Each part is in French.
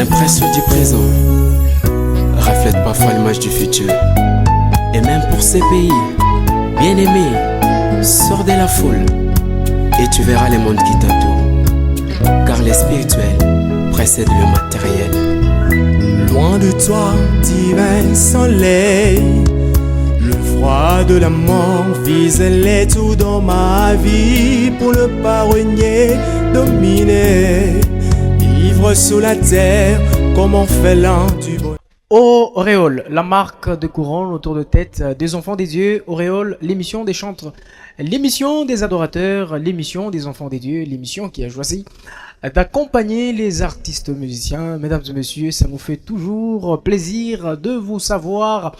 L'impression du présent reflète parfois l'image du futur. Et même pour ces pays, bien-aimés, sors de la foule et tu verras les mondes qui t'entourent. Car les spirituels précèdent le matériel. Loin de toi, divin soleil, le froid de la mort vise les tout dans ma vie. Pour ne pas régner, dominer, vivre sous la terre comme on fait l'un du bonheur. Auréole, la marque de couronne autour de tête des enfants des dieux. Auréole, l'émission des chantres, l'émission des adorateurs, l'émission des enfants des dieux, l'émission qui a choisi d'accompagner les artistes musiciens. Mesdames et messieurs, ça nous fait toujours plaisir de vous savoir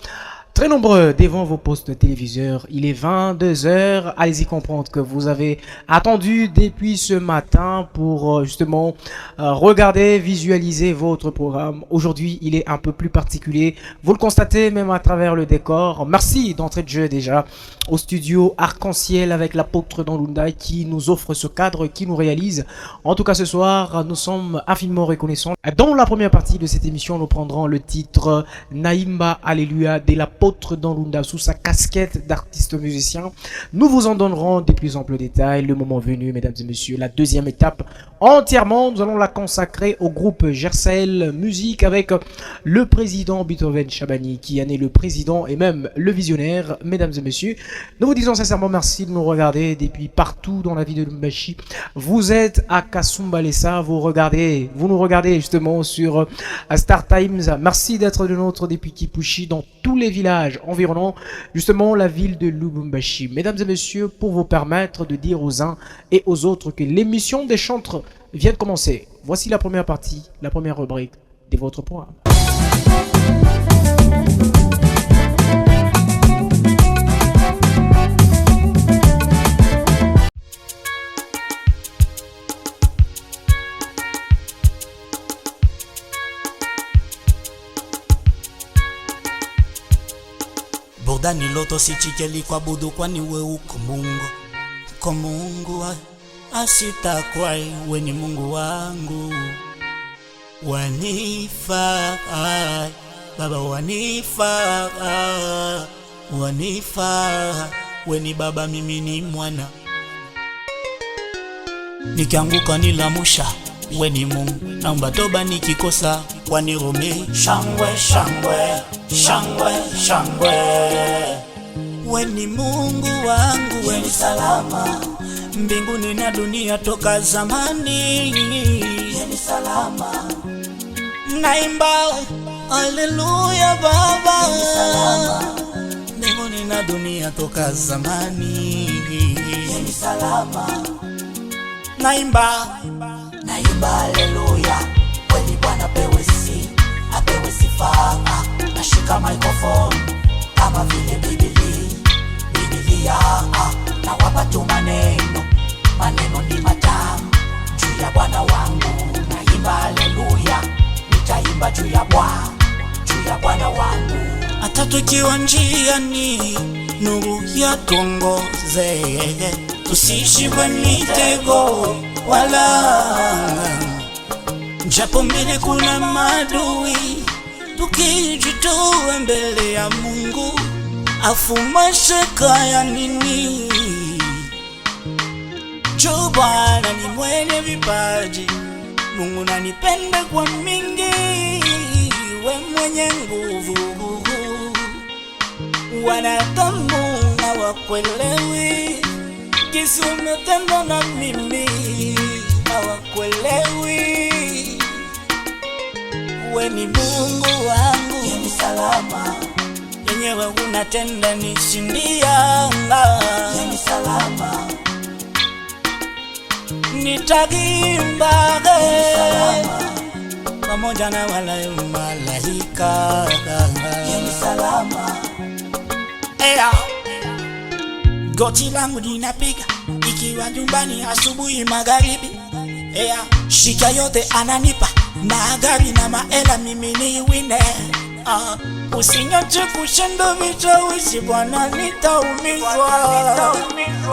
très nombreux devant vos postes téléviseurs. Il est 22h. Allez-y comprendre que vous avez attendu depuis ce matin pour justement regarder, visualiser votre programme. Aujourd'hui, il est un peu plus particulier. Vous le constatez même à travers le décor. Merci d'entrée de jeu déjà au studio Arc-en-Ciel avec l'apôtre Danlunda qui nous offre ce cadre, qui nous réalise. En tout cas, ce soir, nous sommes infiniment reconnaissants. Dans la première partie de cette émission, nous prendrons le titre Naïmba Alléluia de l'apôtre Danlunda sous sa casquette d'artiste musicien. Nous vous en donnerons des plus amples détails le moment venu, mesdames et messieurs. La deuxième étape entièrement, nous allons la consacrer au groupe Gersel Musique avec le président Beethoven Chabani qui en est le président et même le visionnaire. Mesdames et messieurs, nous vous disons sincèrement merci de nous regarder depuis partout dans la ville de Lubumbashi. Vous êtes à Kasumbalesa, vous nous regardez justement sur Star Times. Merci d'être de notre depuis Kipushi dans tous les villages environnant justement la ville de Lubumbashi. Mesdames et messieurs, pour vous permettre de dire aux uns et aux autres que l'émission des chantres vient de commencer. Voici la première partie, la première rubrique de votre programme. Bordani loto sichikeli kwa budu kwani we uko Mungu. Uko Mungu asita kwai we ni Mungu wangu. Wanifaa Baba wanifaa we ni Baba mimi ni mwana. Nikianguka nilamusha we ni Mungu. Naomba toba nikikosa kwani rome. Shangwe shangwe shangwe shangwe we ni Mungu wangu. We ni salama mbinguni na dunia toka zamani. We ni salama naimba haleluya Baba. We ni salama mbinguni na dunia toka zamani. We ni salama naimba haleluya. We ni Bwana apewe sifa. Nashika microphone kama vile Biblia na wapa tu maneno ni matamu juu ya Bwana wangu. Naimba haleluya, nitaimba juu ya Bwana wangu. Hata tukiwa njiani nuru ya tuongoze, tusishikwe mitego wala japo mbele kuna madui. Tukijitoa mbele ya Mungu afuma shaka ya nini? Jo Bwana ni mwenye vipaji, Mungu nanipenda kwa mingi. We mwenye nguvu, wanadamu na wakwelewi kisi umetenda na mimi hawakwelewi. We ni Mungu wangu, we ni salama yenyewe unatenda nishindia. We ni salama nitaimba pamoja na wale malaika. We ni salama goti langu linapiga ikiwa nyumbani asubuhi magharibi. Shika yote ananipa magari na maela mimi ni wine. Usinyache kushinda vishawishi Bwana nitaumizwa.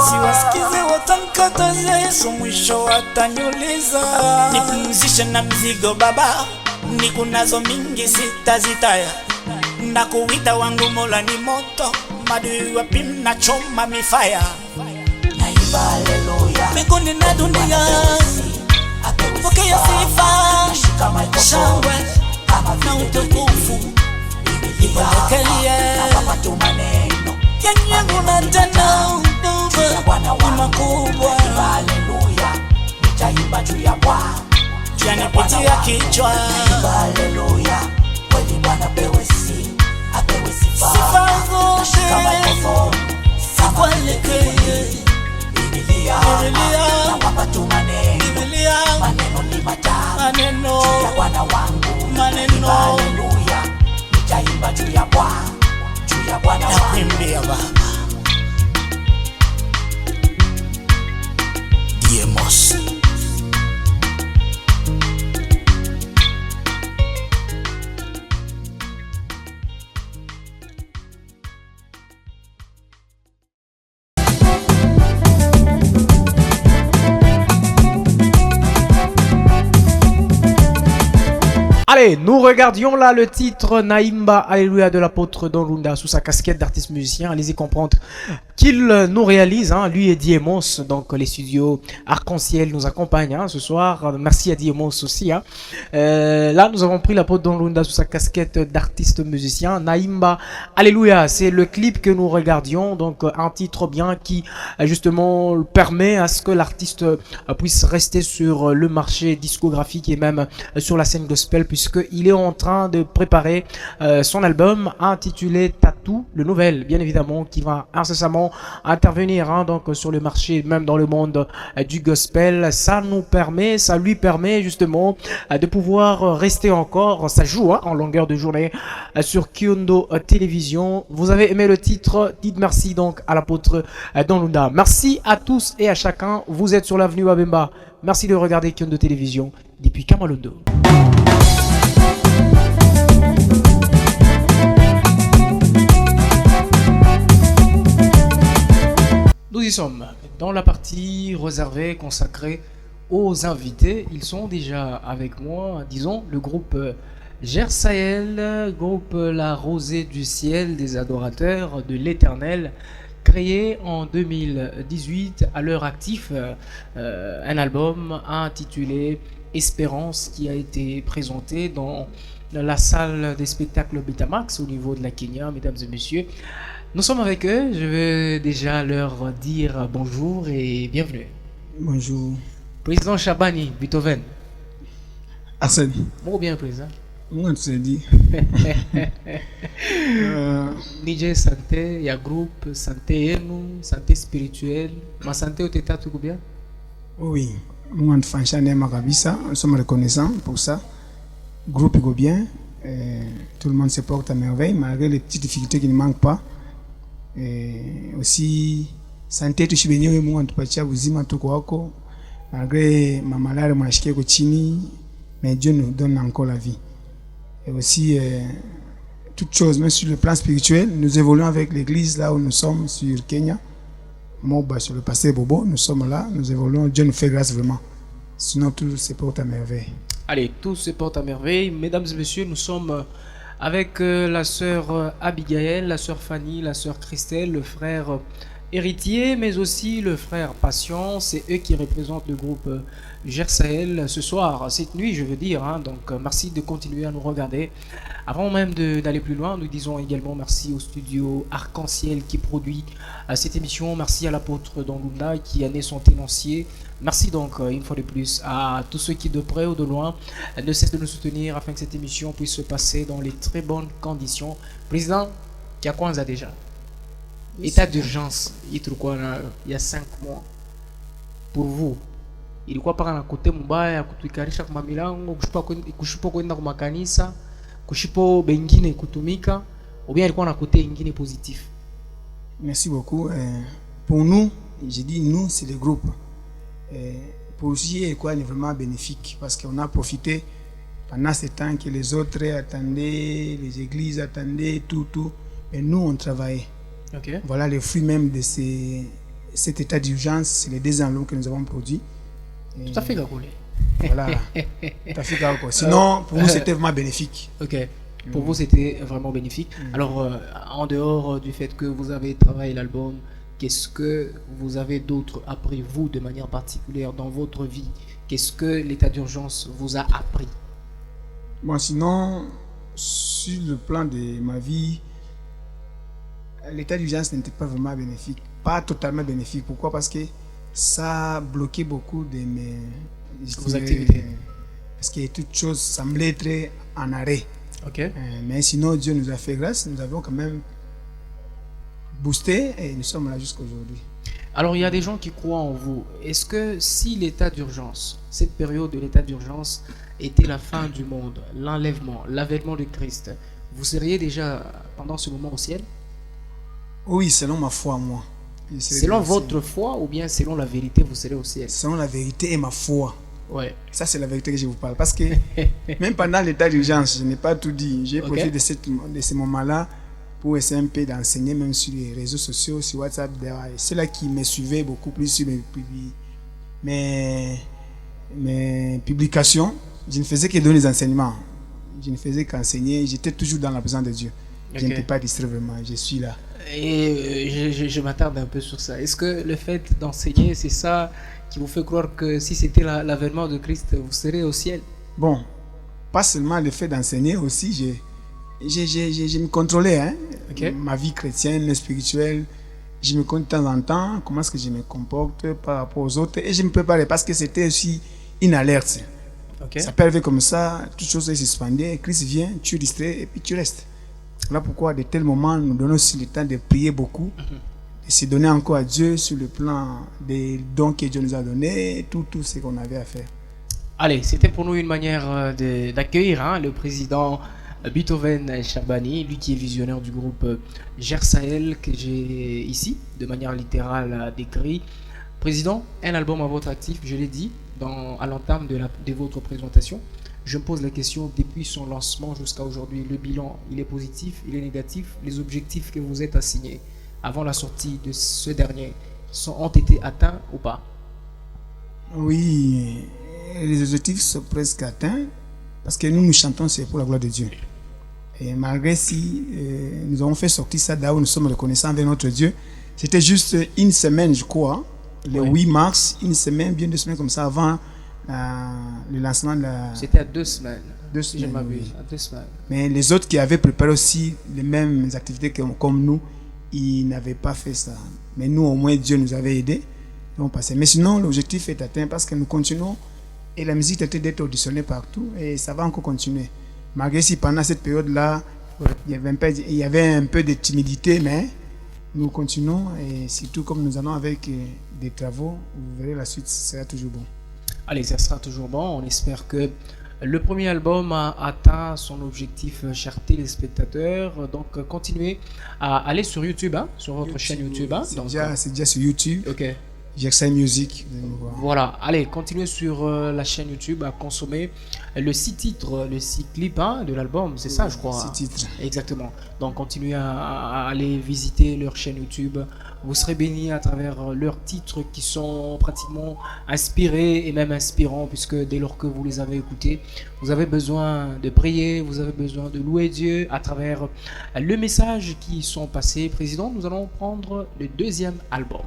Siwasikize watanikataza Yesu mwisho wataniuliza. Nipumzishe na mzigo Baba nikunazo mingi sitazitaya, nakuita wangu Mola ni moto, madui wapi mnachoma mifaya. Naimba haleluya, mbinguni na dunia pokea sifa, shangwe na utukufu ipelekeye yanyangu na tena ni makubwa. Haleluya, nitaimba juu ya Bwana, yanipitia kichwa. Haleluya, kweli Bwana apewe sifa zote, sikwelekeye Biblia nawapa tu maneno ni matamu ya Bwana wangu. Haleluya, nitaimba juu ya Bwana nakuimbia Baba. Diemos. Allez, nous regardions là le titre Naimba Alléluia de l'apôtre Don Lunda sous sa casquette d'artiste musicien. Allez-y comprendre qu'il nous réalise, hein, lui et Diemos, donc les studios Arc-en-Ciel nous accompagnent hein, ce soir. Merci à Diemos aussi. Hein. Là, nous avons pris l'apôtre Don Lunda sous sa casquette d'artiste musicien. Naimba Alléluia, c'est le clip que nous regardions, donc un titre bien qui justement permet à ce que l'artiste puisse rester sur le marché discographique et même sur la scène gospel, puisqu'il est en train de préparer son album intitulé Tattoo, le nouvel, bien évidemment, qui va incessamment intervenir hein, donc sur le marché, même dans le monde du gospel. Ça lui permet justement de pouvoir rester encore, ça joue hein, en longueur de journée sur Kiondo Télévision. Vous avez aimé le titre, dites merci donc à l'apôtre Don Lunda. Merci à tous et à chacun, vous êtes sur l'avenue Babemba. Merci de regarder Kiondo Télévision depuis Kamalondo. Nous y sommes dans la partie réservée consacrée aux invités. Ils sont déjà avec moi, disons, le groupe Gersaël, groupe La Rosée du Ciel des adorateurs de l'Éternel, créé en 2018, à l'heure actif, un album intitulé Espérance qui a été présenté dans la salle des spectacles Betamax au niveau de la Kenya, mesdames et messieurs. Nous sommes avec eux, je vais déjà leur dire bonjour et bienvenue. Bonjour. Président Shabani, Beethoven. Arsène. Bon bien, président. Moi, tu sais dit. Nije santé, il y a groupe, santé yenu, santé spirituelle. Ma santé au tétat, tout bien? Oui. Moi, franchement, Makabisa, nous sommes reconnaissants pour ça. Groupe go bien. Tout le monde se porte à merveille, malgré les petites difficultés qui ne manquent pas. Et aussi, santé, tu suis venu, moi, tu peux uzima tuko wako. Malgré ma malade, moi, je suis chini, mais Dieu nous donne encore la vie. Et aussi, toutes choses, même sur le plan spirituel, nous évoluons avec l'église là où nous sommes, sur Kenya. Moba, sur le passé Bobo, nous sommes là, nous évoluons, Dieu nous fait grâce vraiment. Sinon, tout se porte à merveille. Allez, tout se porte à merveille. Mesdames et messieurs, nous sommes avec la sœur Abigail, la sœur Fanny, la sœur Christelle, le frère Héritier, mais aussi le frère Patient. C'est eux qui représentent le groupe Gersaël ce soir, cette nuit, je veux dire. Hein. Donc, merci de continuer à nous regarder. Avant même d'aller plus loin, nous disons également merci au studio Arc-en-Ciel qui produit cette émission. Merci à l'apôtre Don Lunda qui en est son ténancier. Merci donc une fois de plus à tous ceux qui de près ou de loin ne cessent de nous soutenir afin que cette émission puisse se passer dans les très bonnes conditions. Président, qui a quoi on a déjà? État d'urgence, il y a 5 mois. Pour vous, il quoi par un côté mbaya kutuikarisha kwa milango kushipo kwenda kwa makanisa kushipo bengine kutumika ou bien ilikuwa na côté ingine positif? Merci beaucoup. Pour nous, j'ai dit nous, c'est le groupe. Pour aussi, quoi, est vraiment bénéfique parce qu'on a profité pendant ce temps que les autres attendaient, les églises attendaient, tout. Et nous, on travaillait. Okay. Voilà les fruits même de cet état d'urgence, c'est les 2 enveloppes que nous avons produits. Tout à fait, Gagoulé. Voilà. Sinon, pour nous, c'était vraiment bénéfique. Ok. Pour vous, c'était vraiment bénéfique. Alors, en dehors du fait que vous avez travaillé l'album, qu'est-ce que vous avez d'autre appris, vous, de manière particulière, dans votre vie? Qu'est-ce que l'état d'urgence vous a appris? Bon, sinon, sur le plan de ma vie, l'état d'urgence n'était pas vraiment bénéfique. Pas totalement bénéfique. Pourquoi? Parce que ça a bloqué beaucoup de vos activités. Parce que toute chose semblait être en arrêt. Ok. Mais sinon, Dieu nous a fait grâce. Nous avons quand même boosté et nous sommes là jusqu'à aujourd'hui. Alors, il y a des gens qui croient en vous. Est-ce que si l'état d'urgence, cette période de l'état d'urgence était la fin du monde, l'enlèvement, l'avènement de Christ, vous seriez déjà pendant ce moment au ciel? Oui, selon ma foi, moi. Selon votre foi ou bien selon la vérité, vous serez au ciel? Selon la vérité et ma foi. Ouais. Ça, c'est la vérité que je vous parle. Parce que même pendant l'état d'urgence, je n'ai pas tout dit. J'ai profité de ce moment-là pour essayer un peu d'enseigner, même sur les réseaux sociaux, sur WhatsApp. Ceux-là qui me suivaient beaucoup plus sur mes publications, je ne faisais que donner des enseignements. Je ne faisais qu'enseigner. J'étais toujours dans la présence de Dieu. Je ne peux pas distraire vraiment. Je suis là. Et je m'attarde un peu sur ça. Est-ce que le fait d'enseigner, c'est ça qui vous fait croire que si c'était l'avènement de Christ, vous serez au ciel? Bon, pas seulement le fait d'enseigner, aussi, je me contrôlais. Hein? Ma vie chrétienne, spirituelle, je me compte de temps en temps, comment est-ce que je me comporte par rapport aux autres, et je me préparais parce que c'était aussi une alerte. Ça peut arriver comme ça, toute chose est suspendue, Christ vient, tu es distrait et puis tu restes. Voilà pourquoi de tels moments, nous donnons aussi le temps de prier beaucoup, de se donner encore à Dieu sur le plan des dons que Dieu nous a donnés, tout ce qu'on avait à faire. Allez, c'était pour nous une manière d'accueillir le président Beethoven Chabani, lui qui est visionnaire du groupe Gersahel, que j'ai ici, de manière littérale décrit. Président, un album à votre actif, je l'ai dit à l'entame de votre présentation. Je me pose la question, depuis son lancement jusqu'à aujourd'hui, le bilan, il est positif, il est négatif? Les objectifs que vous êtes assignés avant la sortie de ce dernier ont été atteints ou pas? Oui, les objectifs sont presque atteints parce que nous chantons, c'est pour la gloire de Dieu. Et malgré si nous avons fait sortir ça là où nous sommes reconnaissants avec notre Dieu, c'était juste une semaine, je crois, le 8 mars, une semaine, bien 2 semaines comme ça avant le lancement de la... C'était à 2 semaines. 2 semaines, oui. À 2 semaines. Mais les autres qui avaient préparé aussi les mêmes activités comme nous, ils n'avaient pas fait ça. Mais nous, au moins, Dieu nous avait aidés. Mais sinon, l'objectif est atteint parce que nous continuons et la musique était d'être auditionnée partout et ça va encore continuer. Malgré si pendant cette période-là, il y avait un peu de timidité, mais nous continuons et surtout comme nous allons avec des travaux, vous verrez la suite, ça sera toujours bon. Allez, ça sera toujours bon. On espère que le premier album a atteint son objectif, chers téléspectateurs. Donc, continuez à aller sur YouTube, sur votre chaîne YouTube. C'est déjà sur YouTube. Ok. Gersahel Music. Voilà, allez, continuez sur la chaîne YouTube à consommer le 6 titres, le 6 clips de l'album, c'est ça, je crois. 6 titres. Exactement. Donc, continuez à aller visiter leur chaîne YouTube. Vous serez bénis à travers leurs titres qui sont pratiquement inspirés et même inspirants, puisque dès lors que vous les avez écoutés, vous avez besoin de prier, vous avez besoin de louer Dieu à travers le message qui sont passés. Président, nous allons prendre le deuxième album.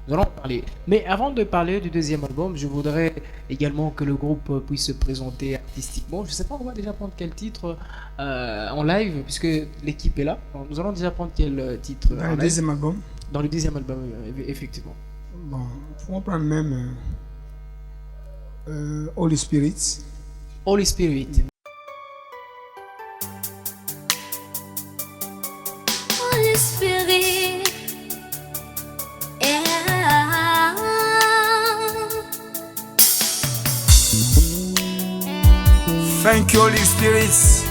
Nous allons parler. Mais avant de parler du deuxième album, je voudrais également que le groupe puisse se présenter artistiquement. Je ne sais pas, on va déjà prendre quel titre en live, puisque l'équipe est là. Donc, nous allons déjà prendre quel titre dans le deuxième album. Dans le deuxième album, effectivement. Bon, on va prendre même Holy Spirit. Holy Spirit. Holy Spirit. Thank you, Holy Spirit.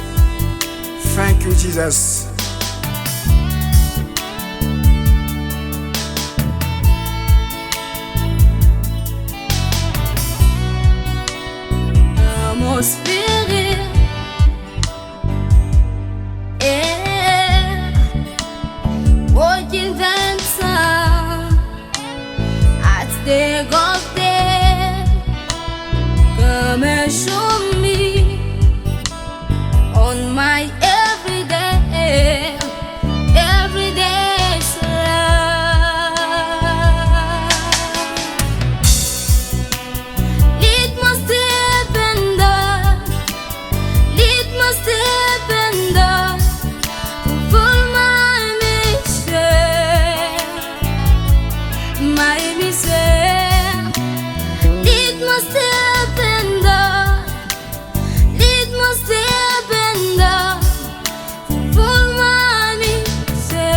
Thank you, Jesus. Mon spirit, working dancer at the gospel. come and show me on my everyday life. Lead my step and lead my step and full my mission. Lead my step and lead my step and full my mission.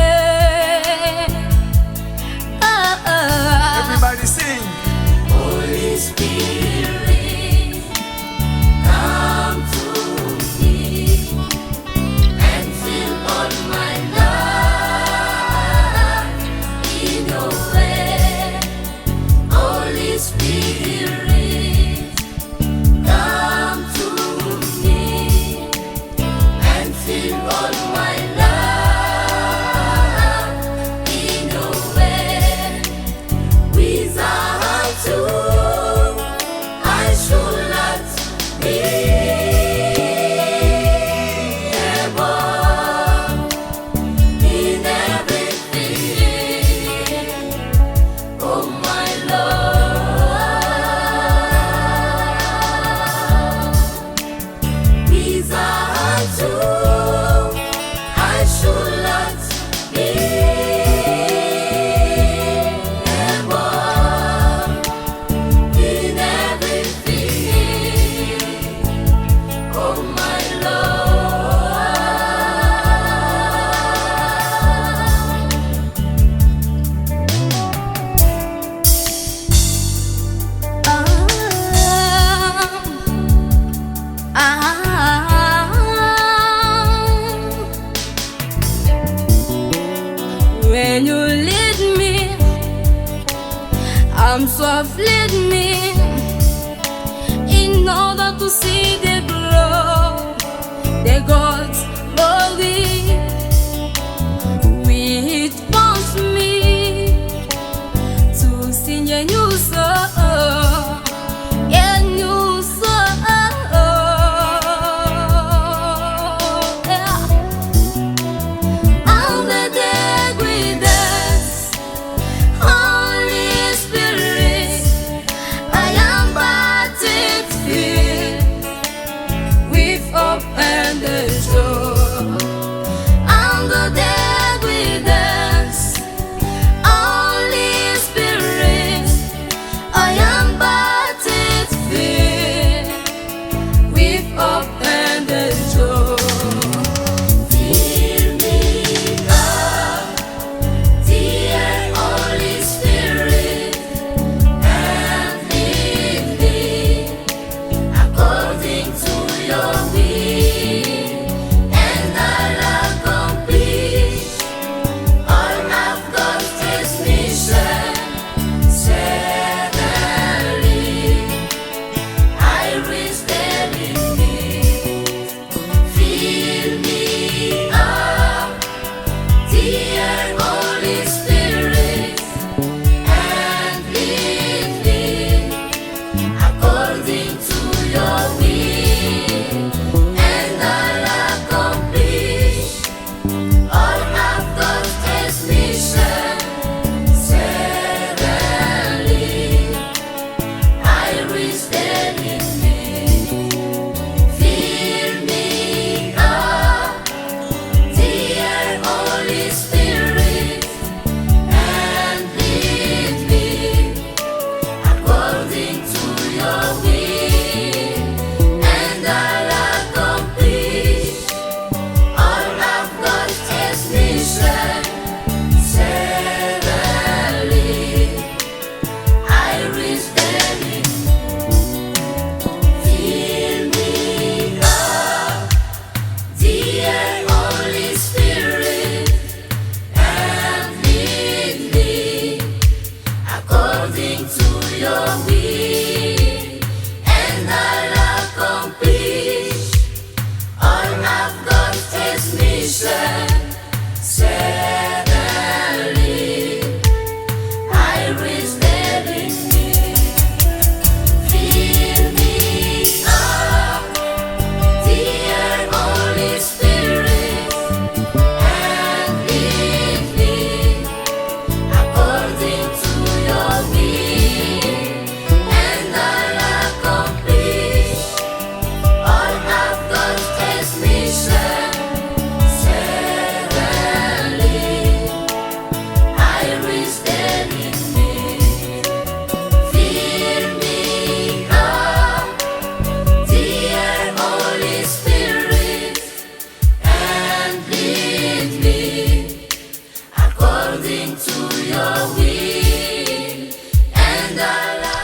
Everybody sing. Holy Spirit, come to me and fill all my life in your way. Holy Spirit, come to me and fill all my life in your way. Without you, I should not be able in everything. Oh my Lord, without you, I should not be able in everything. Oh my Lord, when you lead me, I'm soft, lead me in order to see the glow, the God's glory. Which wants me to sing a new song, a new song. Yeah. On the day with us, Holy Spirit,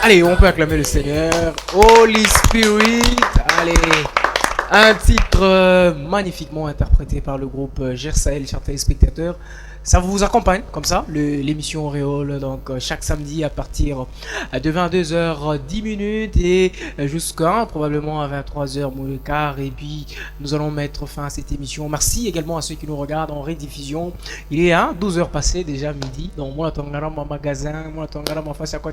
Allez, on peut acclamer le Seigneur. Holy Spirit. Allez. Un titre magnifiquement interprété par le groupe Gersaël, chers téléspectateurs. Ça vous accompagne comme ça, l'émission Auréole, donc chaque samedi à partir de 22h10 et jusqu'à probablement à 23h moins le quart. Et puis nous allons mettre fin à cette émission. Merci également à ceux qui nous regardent en rediffusion. Il est 12h passé, déjà midi. Donc moi, mon magasin, moi, ma face à quoi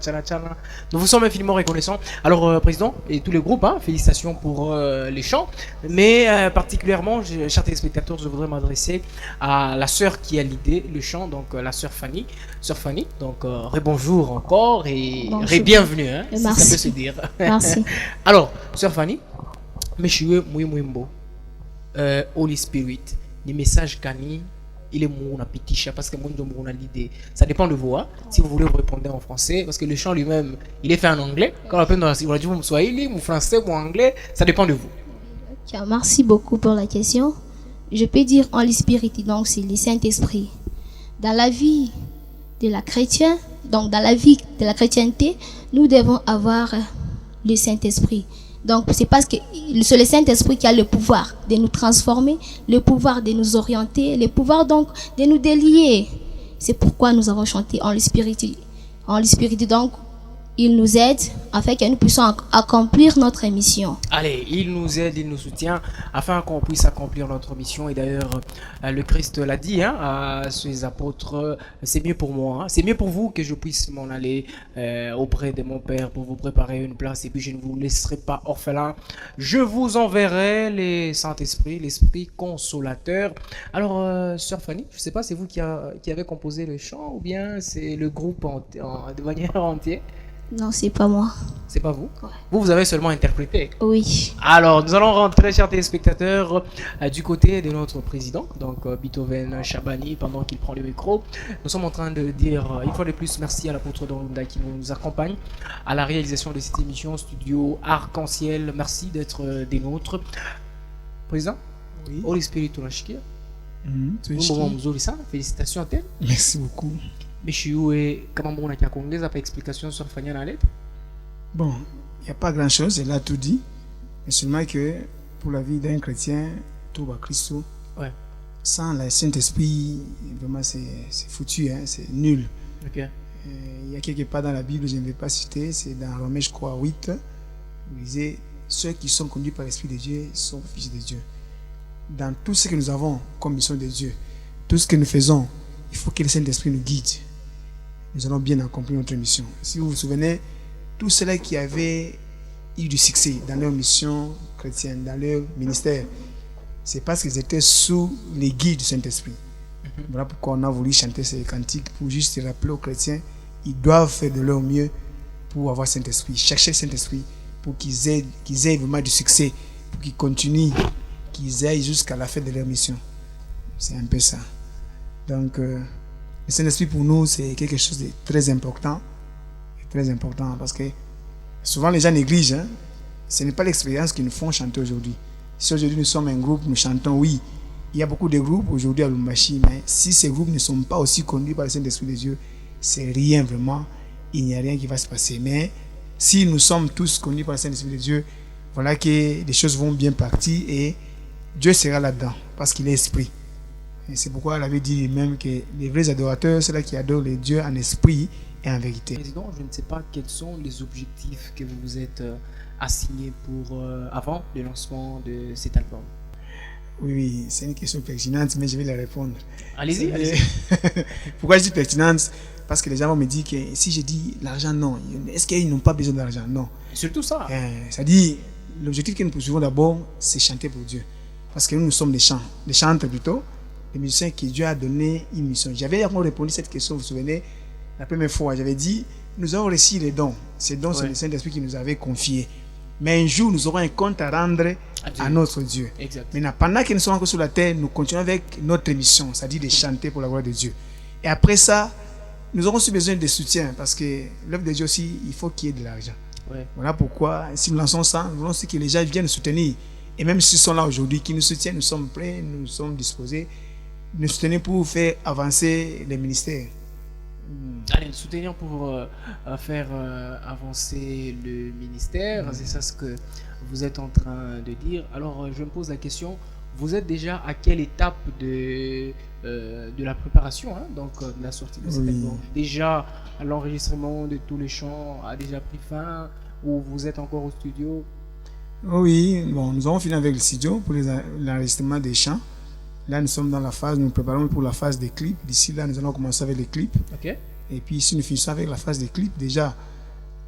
nous vous sommes infiniment reconnaissants. Alors président et tous les groupes, félicitations pour les chants. Mais particulièrement, chers téléspectateurs, je voudrais m'adresser à la sœur qui a l'idée le chant, donc la sœur Fanny. Sœur Fanny, donc rebonjour encore et bienvenue, si ça peut se dire. Merci. Alors, sœur Fanny, monsieur Mouimouimbo, Holy Spirit, les messages Kani, il est mon petit chat parce que moi on a l'idée. Ça dépend de vous, si vous voulez vous répondre en français, parce que le chant lui-même, il est fait en anglais. Quand on appelle si vous dit swahili, ou français ou anglais, ça dépend de vous. Merci beaucoup pour la question. Je peux dire Holy Spirit, donc c'est le Saint-Esprit. Dans la vie de la chrétienne, donc dans la vie de la chrétienté, nous devons avoir le Saint-Esprit. Donc c'est parce que c'est le Saint-Esprit qui a le pouvoir de nous transformer, le pouvoir de nous orienter, le pouvoir donc de nous délier. C'est pourquoi nous avons chanté Holy Spirit. Holy Spirit, donc il nous aide afin que nous puissions accomplir notre mission. Allez, il nous aide, il nous soutient afin qu'on puisse accomplir notre mission. Et d'ailleurs, le Christ l'a dit à ses apôtres, c'est mieux pour moi, c'est mieux pour vous que je puisse m'en aller auprès de mon Père pour vous préparer une place. Et puis je ne vous laisserai pas orphelin. Je vous enverrai le Saint-Esprit, l'Esprit consolateur. Alors, sœur Fanny, je ne sais pas, c'est vous qui avez composé le chant ou bien c'est le groupe de manière entière? Non, c'est pas moi. C'est pas vous? Ouais. Vous avez seulement interprété? Oui. Alors, nous allons rentrer, chers téléspectateurs, du côté de notre président, donc Beethoven Chabani, pendant qu'il prend le micro. Nous sommes en train de dire, une fois de plus, merci à l'apôtre Donunda qui nous accompagne à la réalisation de cette émission Studio Arc-en-Ciel. Merci d'être des nôtres. Président? Oui. Holy Spirit, félicitations à toi. Merci beaucoup. Mais je suis comment on a congolais après explication sur Fanny à lettre. Bon, il n'y a pas grand chose, elle a tout dit. Mais seulement que pour la vie d'un chrétien, tout va Christ. Ouais. Sans le Saint-Esprit, vraiment c'est foutu, c'est nul. Ok. Il y a quelque part dans la Bible, je ne vais pas citer, c'est dans Romains, je crois, 8. Vous lisez, ceux qui sont conduits par l'Esprit de Dieu sont fils de Dieu. Dans tout ce que nous avons comme mission de Dieu, tout ce que nous faisons, il faut que le Saint-Esprit nous guide. Nous allons bien accomplir notre mission. Si vous vous souvenez, tous ceux-là qui avaient eu du succès dans leur mission chrétienne, dans leur ministère, c'est parce qu'ils étaient sous les guides du Saint-Esprit. Voilà pourquoi on a voulu chanter ces cantiques pour juste rappeler aux chrétiens, ils doivent faire de leur mieux pour avoir Saint-Esprit, chercher Saint-Esprit pour qu'ils aient vraiment du succès, pour qu'ils continuent, qu'ils aillent jusqu'à la fin de leur mission. C'est un peu ça. Donc, le Saint-Esprit pour nous, c'est quelque chose de très important parce que souvent les gens négligent. Ce n'est pas l'expérience qui nous font chanter aujourd'hui. Si aujourd'hui nous sommes un groupe, nous chantons, oui, il y a beaucoup de groupes aujourd'hui à Lubumbashi, mais si ces groupes ne sont pas aussi conduits par le Saint-Esprit de Dieu, c'est rien vraiment, il n'y a rien qui va se passer. Mais si nous sommes tous conduits par le Saint-Esprit de Dieu, voilà que les choses vont bien partir et Dieu sera là-dedans parce qu'il est esprit. Et c'est pourquoi elle avait dit même que les vrais adorateurs, c'est là qui adorent les dieux en esprit et en vérité. Président, je ne sais pas quels sont les objectifs que vous vous êtes assignés pour avant le lancement de cet album. Oui, c'est une question pertinente, mais je vais la répondre. Allez-y. Pourquoi je dis pertinente? Parce que les gens vont me dire que si je dis l'argent, non. Est-ce qu'ils n'ont pas besoin d'argent? Non. Surtout ça. C'est-à-dire, l'objectif que nous poursuivons d'abord, c'est chanter pour Dieu. Parce que nous sommes des chantres plutôt. Les musiciens que Dieu a donné une mission. J'avais encore répondu à cette question, vous vous souvenez, la première fois, j'avais dit, nous avons reçu les dons. Ces dons, c'est le Saint-Esprit qui nous avait confiés. Mais un jour, nous aurons un compte à rendre à notre Dieu. Exact. Maintenant, pendant que nous sommes encore sur la terre, nous continuons avec notre mission, c'est-à-dire de chanter pour la gloire de Dieu. Et après ça, nous aurons aussi besoin de soutien, parce que l'œuvre de Dieu aussi, il faut qu'il y ait de l'argent. Ouais. Voilà pourquoi, si nous lançons ça, nous voulons aussi que les gens viennent nous soutenir. Et même s'ils sont là aujourd'hui, qui nous soutiennent, nous sommes prêts, nous sommes disposés, nous soutenir pour faire avancer les ministères. Allez, le soutenir pour faire avancer le ministère. C'est ça ce que vous êtes en train de dire. Alors, je me pose la question, vous êtes déjà à quelle étape de la préparation, donc de la sortie de cet Oui. album? Déjà, l'enregistrement de tous les chants a déjà pris fin ou vous êtes encore au studio? Oui, bon, nous avons fini avec le studio pour l'enregistrement des chants. Là, nous sommes dans la phase, nous nous préparons pour la phase des clips. D'ici là, nous allons commencer avec les clips. Ok. Et puis, si nous finissons avec la phase des clips, déjà,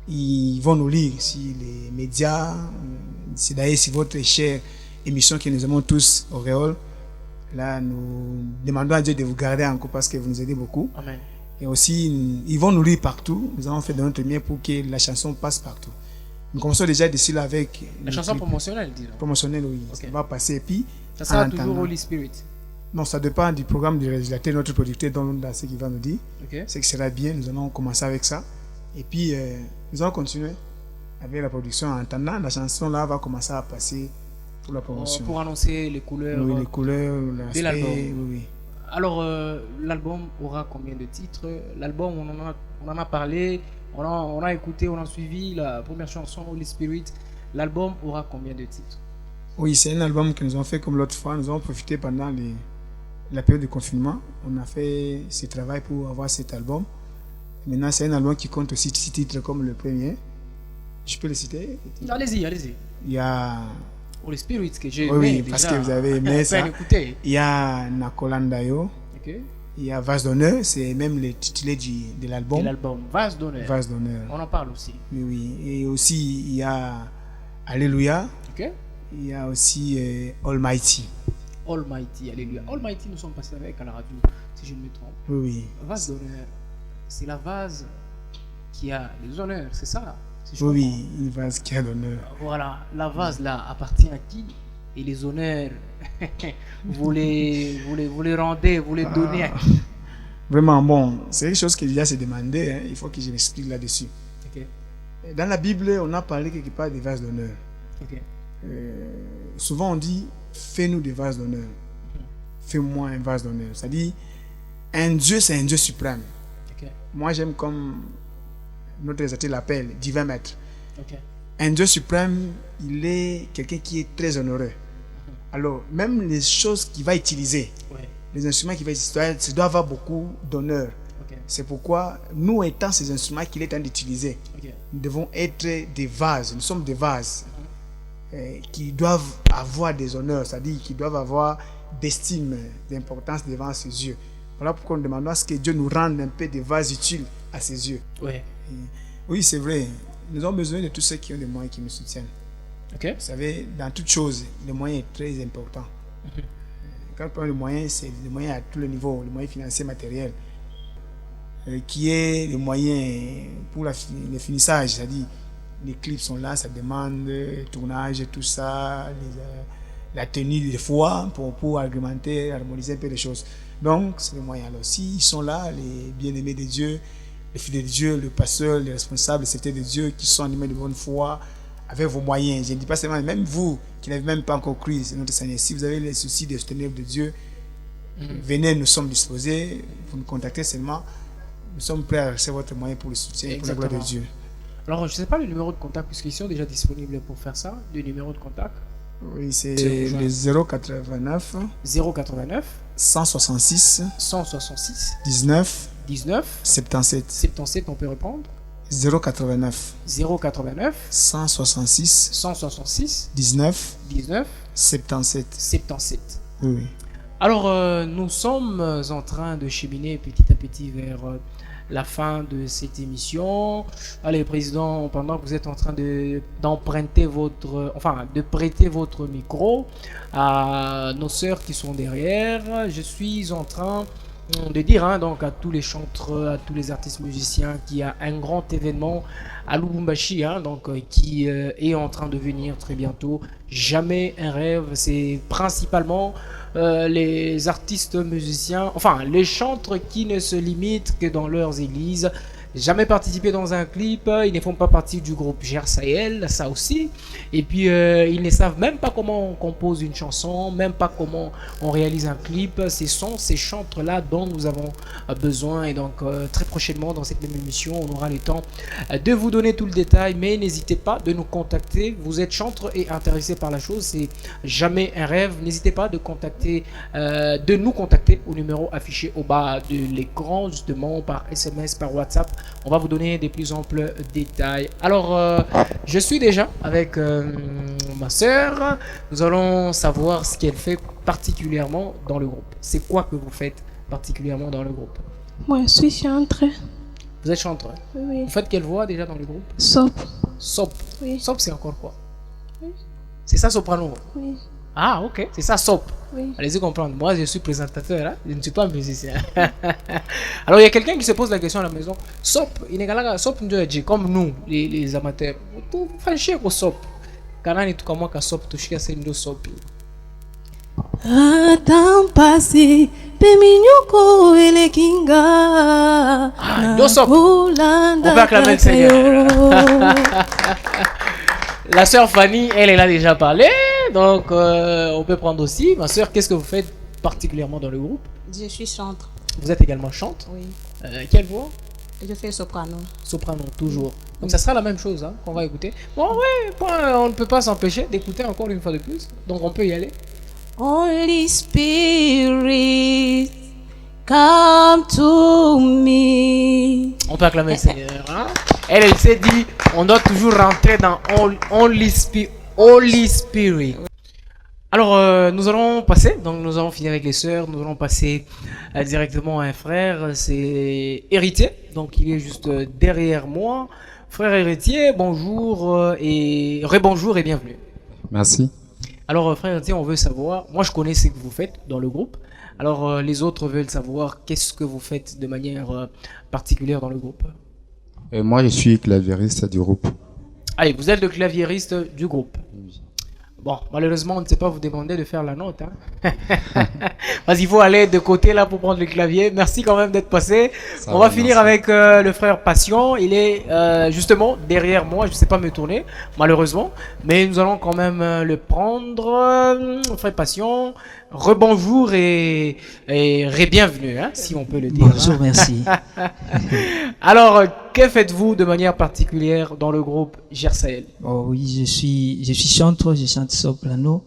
ils vont nous lire si les médias, c'est d'ailleurs si votre chère émission que nous aimons tous, Auréole, là, nous demandons à Dieu de vous garder encore parce que vous nous aidez beaucoup. Amen. Et aussi, ils vont nous lire partout. Nous allons faire de notre mieux pour que la chanson passe partout. Nous commençons déjà d'ici là avec La le chanson clip promotionnelle, disons. promotionnel, oui. Ok. Ça va passer. Et puis, Ça sera en toujours attendant- Holy Spirit. non, ça dépend du programme du réalisateur, notre producteur, dans ce qu'il va nous dire. Ok. Ce qui sera bien, nous allons commencer avec ça. Et puis, nous allons continuer avec la production. En attendant, la chanson là va commencer à passer pour la promotion. Pour annoncer les couleurs. Oui, les couleurs, l'aspect, l'album. oui, oui. Alors, l'album aura combien de titres? L'album, on en a parlé, on a écouté, on a suivi la première chanson, Holy Spirit. L'album aura combien de titres? Oui, c'est un album que nous avons fait comme l'autre fois. Nous avons profité pendant la période de confinement. On a fait ce travail pour avoir cet album. Maintenant, c'est un album qui compte aussi 6 titres comme le premier. Je peux le citer? Allez-y, allez-y. Il y a, Holy Spirit, que j'ai oui, aimé parce déjà. que vous avez aimé ça. Peine écouter. Il y a Nakolandayo. Ok. Il y a Vase d'honneur, c'est même le titulé de Et l'album. l'album, Vase d'honneur. Vase d'honneur. On en parle aussi. Oui, oui. Et aussi, il y a Alléluia. Ok. Il y a aussi Almighty. Almighty, alléluia. Almighty, nous sommes passés avec à la radio, si je ne me trompe. Oui, oui. Vase d'honneur, c'est la vase qui a les honneurs, c'est ça? Si je Oui, oui, une vase qui a l'honneur. comprends. Voilà, la vase là appartient à qui? Et les honneurs, vous les rendez, vous les donnez à qui? Vraiment, bon, c'est quelque chose qui déjà s'est demandé. Il faut que je m'explique là-dessus. Ok, Dans la Bible, on a parlé quelque part des vases d'honneur. ok, Souvent, on dit fais-nous des vases d'honneur. Fais-moi un vase d'honneur. C'est-à-dire, un Dieu, c'est un Dieu suprême. ok, Moi, j'aime comme notre réalisateur l'appelle, divin maître. ok. Un Dieu suprême, il est quelqu'un qui est très honoré. Alors, même les choses qu'il va utiliser, Ouais, les instruments qu'il va utiliser, ça doit avoir beaucoup d'honneur. ok, C'est pourquoi, nous étant ces instruments qu'il est en train d'utiliser, ok. nous devons être des vases. Nous sommes des vases qui doivent avoir des honneurs, c'est-à-dire qui doivent avoir d'estime, d'importance devant ses yeux. Voilà pourquoi nous demandons à ce que Dieu nous rende un peu des vases utiles à ses yeux. Ouais, Oui, c'est vrai. Nous avons besoin de tous ceux qui ont des moyens qui nous soutiennent. ok. Vous savez, dans toute chose, le moyen est très important. Quand on parle de moyens, c'est le moyen à tous les niveaux, le moyen financier, matériel, qui est le moyen pour le finissage, c'est-à-dire les clips sont là, ça demande le tournage, tout ça, la tenue des fois pour argumenter, harmoniser un peu les choses. Donc, c'est le moyen. Alors, s'ils sont là, les bien-aimés de Dieu, les fidèles de Dieu, le pasteur, les responsables, les serviteurs de Dieu qui sont animés de bonne foi, avec vos moyens. Je ne dis pas seulement, même vous qui n'avez même pas encore cru, c'est notre Seigneur. Si vous avez les soucis de soutenir de Dieu, venez, nous sommes disposés. Vous nous contactez seulement. Nous sommes prêts à recevoir votre moyen pour le soutien, pour la gloire de Exactement. Dieu. Alors, je ne sais pas le numéro de contact, puisqu'ils sont déjà disponibles pour faire ça. Le numéro de contact, Oui, c'est C'est le 089 089 166 166 19 19 77. 77, on peut reprendre. 089 089 166 166 19 19 77. 77. Oui, oui. Alors, nous sommes en train de cheminer petit à petit vers la fin de cette émission. Allez, Président, pendant que vous êtes en train d'emprunter de prêter votre micro à nos sœurs qui sont derrière, je suis en train de dire donc à tous les chanteurs, à tous les artistes musiciens qu'il y a un grand événement à Lubumbashi, qui est en train de venir très bientôt. Jamais un rêve, c'est principalement les artistes musiciens, les chantres qui ne se limitent que dans leurs églises, jamais participé dans un clip, ils ne font pas partie du groupe Gère Sahel, ça aussi. Et puis ils ne savent même pas comment on compose une chanson, même pas comment on réalise un clip. Ce sont ces chantres-là dont nous avons besoin. Et donc très prochainement dans cette même émission, on aura le temps de vous donner tout le détail. Mais n'hésitez pas de nous contacter. Vous êtes chantre et intéressé par la chose, c'est jamais un rêve. N'hésitez pas de nous contacter au numéro affiché au bas de l'écran, justement par SMS, par WhatsApp. On va vous donner des plus amples détails. Alors, je suis déjà avec ma sœur. Nous allons savoir ce qu'elle fait particulièrement dans le groupe. C'est quoi que vous faites particulièrement dans le groupe? Moi, je suis chantre. Vous êtes chanteur? Oui. Vous faites quelle voix déjà dans le groupe? Sop. Sop. Oui. Sop, c'est encore quoi? Oui. C'est ça, soprano? Oui. Ah, ok. C'est ça, Sop. Oui. Allez-y comprendre. Moi, je suis présentateur. Hein? Je ne suis pas musicien. Alors, il y a quelqu'un qui se pose la question à la maison. Sop, il n'est pas Sop, comme nous, les amateurs. Tout fâché au Sop. Kanani tu kama ka Sop, tu chies sendo Sop. Attends passé, Peminyoko ele kinga. Do Sop. On peut acclamer le Seigneur. La sœur Fanny, elle est là déjà parlé. Donc, on peut prendre aussi. Ma sœur, qu'est-ce que vous faites particulièrement dans le groupe? Je suis chantre. Vous êtes également chante? Oui. Quelle voix? Je fais soprano. Soprano, toujours. Donc, ça sera la même chose hein, qu'on va écouter. Bon, ouais, on ne peut pas s'empêcher d'écouter encore une fois de plus. Donc, on peut y aller. Holy Spirit, come to me. On peut acclamer le Seigneur. Hein? Elle s'est dit, on doit toujours rentrer dans Holy Spirit. Alors, nous allons passer, donc nous allons finir avec les sœurs, nous allons passer directement à un frère, c'est Héritier, donc il est juste derrière moi. Frère Héritier, bonjour et rebonjour et bienvenue. Merci. Alors, frère Héritier, on veut savoir, moi je connais ce que vous faites dans le groupe, alors les autres veulent savoir qu'est-ce que vous faites de manière particulière dans le groupe. Moi, je suis claviériste du groupe. Allez, vous êtes le claviériste du groupe. Oui. Bon, malheureusement, on ne sait pas vous demander de faire la note. Hein. Parce qu'il faut aller de côté là pour prendre le clavier. Merci quand même d'être passé. On va finir avec le frère Passion. Il est justement derrière moi. Je ne sais pas me tourner, malheureusement. Mais nous allons quand même le prendre. Frère Passion, rebonjour et bienvenue, hein, si on peut le dire. Bonjour, hein. merci. Alors, que faites-vous de manière particulière dans le groupe Gère Sahel? Oh oui, je suis chanteur, je chante soprano,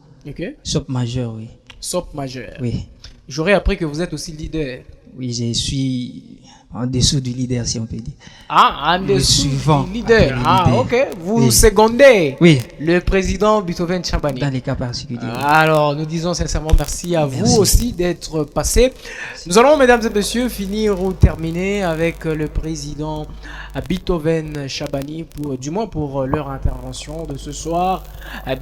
sop majeur, oui. Sop majeur. Oui. J'aurais appris que vous êtes aussi leader. Oui, je suis en dessous du leader, si on peut dire. Ah, en dessous du leader. Ah, leader. ok. Vous secondez oui. le président Beethoven Chambani. Dans les cas particuliers. Alors, nous disons sincèrement merci à vous aussi d'être passé. Nous allons, mesdames et messieurs, finir ou terminer avec le président Beethoven Chambani, du moins pour leur intervention de ce soir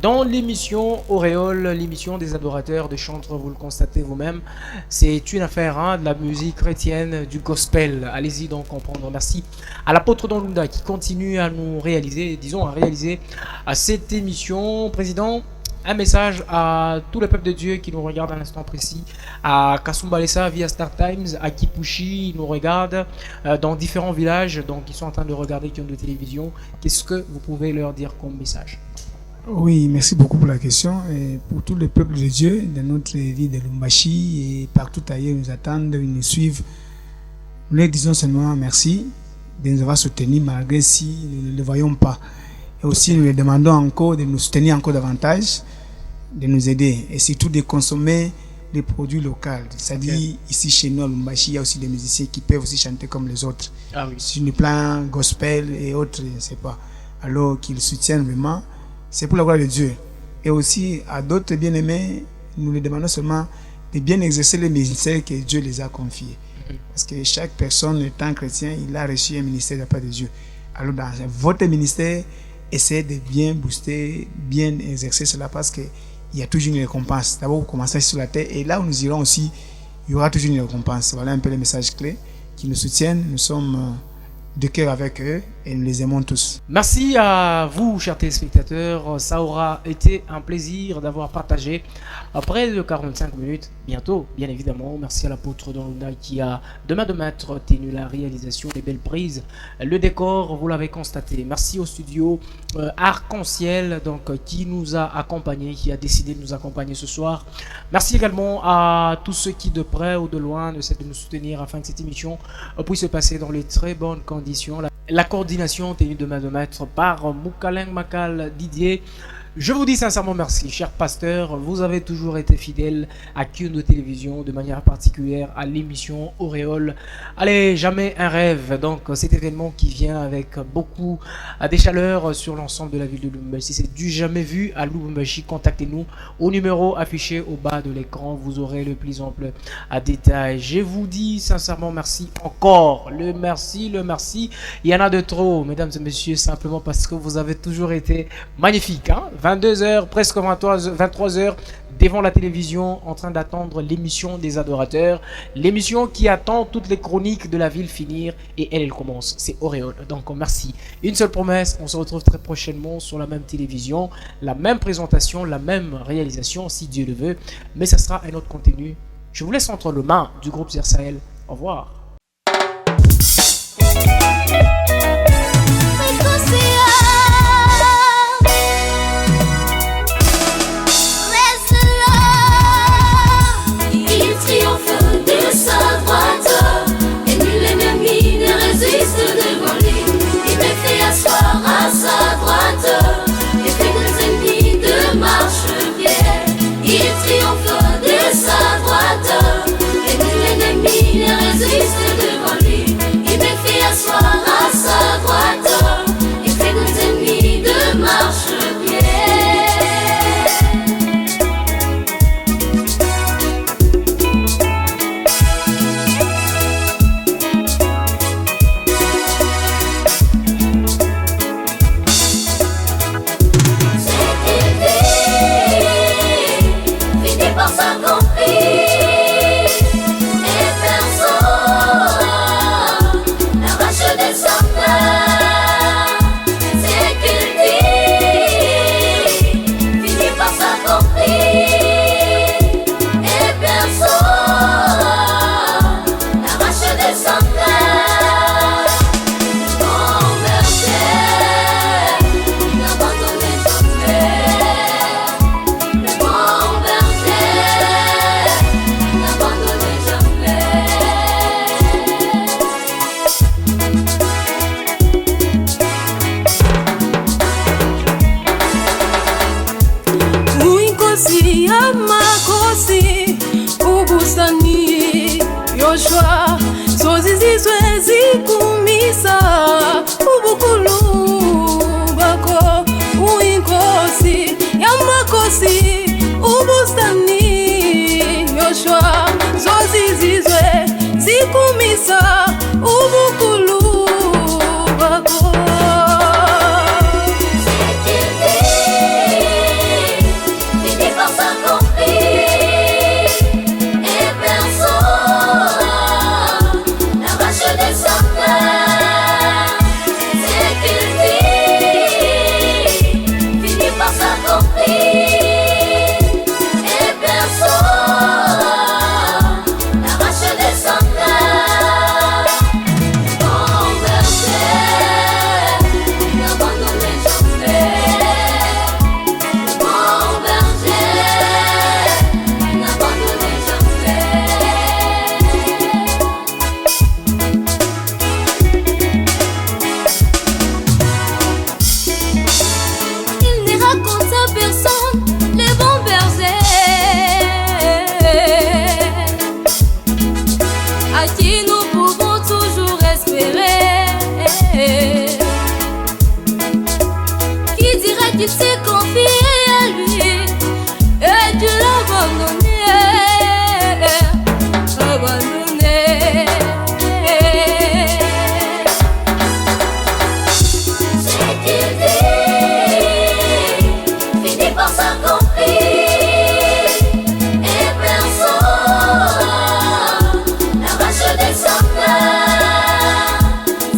dans l'émission Auréole, l'émission des adorateurs de chantres. Vous le constatez vous-même, c'est une affaire de la musique chrétienne, du gospel. Allez-y donc comprendre. Merci à l'apôtre Donlunda qui continue à nous réaliser, à cette émission. Président, un message à tout le peuple de Dieu qui nous regarde à l'instant précis, à Kasumbalesa via Star Times, à Kipushi, ils nous regardent dans différents villages, donc ils sont en train de regarder qui ont de télévision. Qu'est-ce que vous pouvez leur dire comme message? Oui, merci beaucoup pour la question. Et pour tout le peuple de Dieu, dans notre ville de Lumbashi et partout ailleurs, ils nous attendent, ils nous suivent. Nous leur disons seulement merci de nous avoir soutenus malgré si nous ne le voyons pas. Et aussi, nous les demandons encore de nous soutenir encore davantage, de nous aider et surtout de consommer des produits locaux. C'est-à-dire, ici chez nous à Lumbashi, il y a aussi des musiciens qui peuvent aussi chanter comme les autres. Ah oui. Sur le plan gospel et autres, je ne sais pas. Alors qu'ils soutiennent vraiment, c'est pour la gloire de Dieu. Et aussi, à d'autres bien-aimés, nous les demandons seulement de bien exercer les ministères que Dieu les a confiés. Parce que chaque personne étant chrétien, il a reçu un ministère de la part de Dieu. Alors dans votre ministère, essayez de bien booster, bien exercer cela parce qu'il y a toujours une récompense. D'abord, vous commencez sur la terre et là où nous irons aussi, il y aura toujours une récompense. Voilà un peu les messages clés qui nous soutiennent. Nous sommes de cœur avec eux et nous les aimons tous. Merci à vous, chers téléspectateurs. Ça aura été un plaisir d'avoir partagé près de 45 minutes, bientôt, bien évidemment. Merci à l'apôtre Donlunda qui a de main de maître tenu la réalisation des belles prises. Le décor, vous l'avez constaté. Merci au studio Arc-en-Ciel qui nous a accompagnés, qui a décidé de nous accompagner ce soir. Merci également à tous ceux qui, de près ou de loin, essaient de nous soutenir afin que cette émission puisse se passer dans les très bonnes conditions. La coordination tenue de main de maître par Moukaleng Makal Didier. Je vous dis sincèrement merci, cher pasteur. Vous avez toujours été fidèle à Kyundo Télévision, de manière particulière à l'émission Auréole. Allez, jamais un rêve. Donc, cet événement qui vient avec beaucoup des chaleurs sur l'ensemble de la ville de Lubumbashi. C'est du jamais vu à Lubumbashi. Contactez-nous au numéro affiché au bas de l'écran. Vous aurez le plus ample à détail. Je vous dis sincèrement merci encore. Le merci. Il y en a de trop, mesdames et messieurs, simplement parce que vous avez toujours été magnifiques. 22h, presque 23h, devant la télévision, en train d'attendre l'émission des adorateurs. L'émission qui attend toutes les chroniques de la ville finir. Et elle commence. C'est Auréole. Donc, merci. Une seule promesse, on se retrouve très prochainement sur la même télévision. La même présentation, la même réalisation, si Dieu le veut. Mais ça sera un autre contenu. Je vous laisse entre les mains du groupe Zer Sahel. Au revoir. À sa droite, et fait que les ennemis de marche bien. Il triomphe de sa droite, et nul ennemi ne résiste devant lui. Il me fait asseoir à sa droite, et fait que les ennemis de marche bien.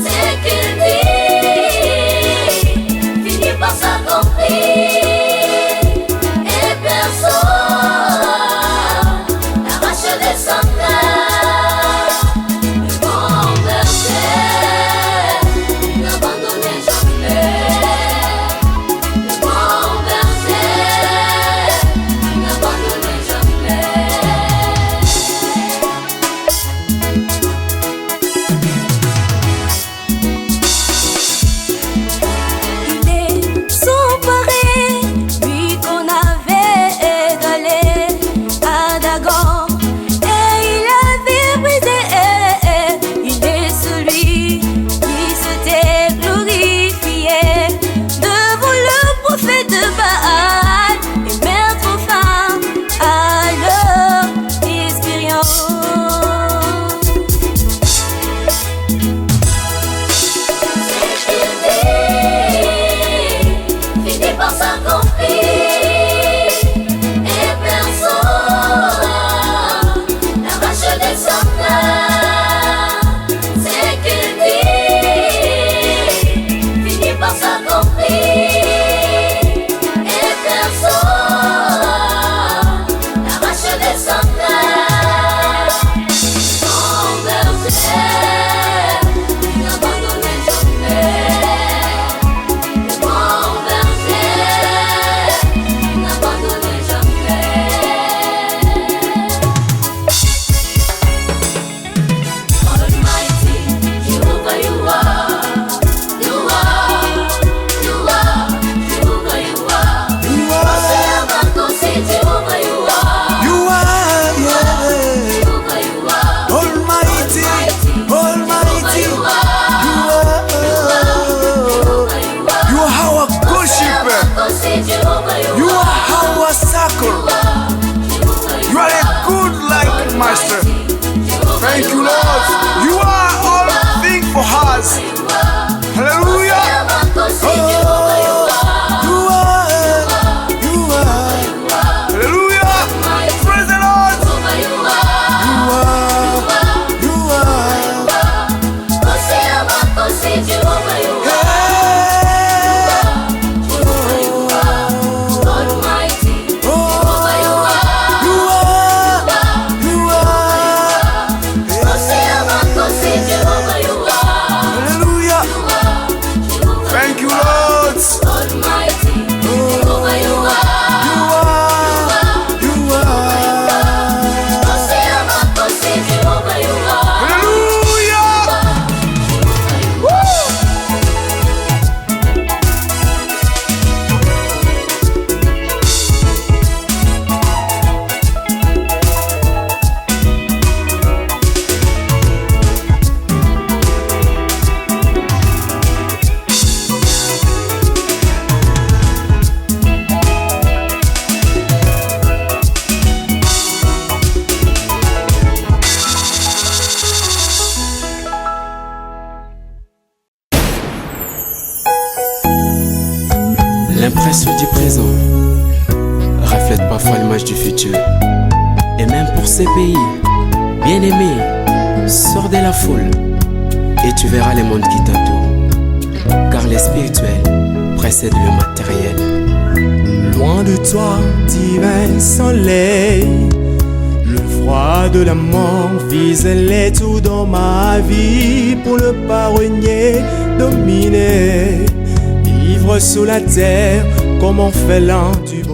C'est miracle. You are a good light, Master. Thank you, Lord. You are all things for us. Hallelujah. L'impression du présent reflète parfois l'image du futur. Et même pour ces pays, bien-aimé, sors de la foule et tu verras le monde qui t'entoure. Car le spirituel précède le matériel. Loin de toi, divin soleil, le froid de la mort fiselait tout dans ma vie pour ne pas régner, dominer. Vivre sous la terre comme on fait l'un du bonheur.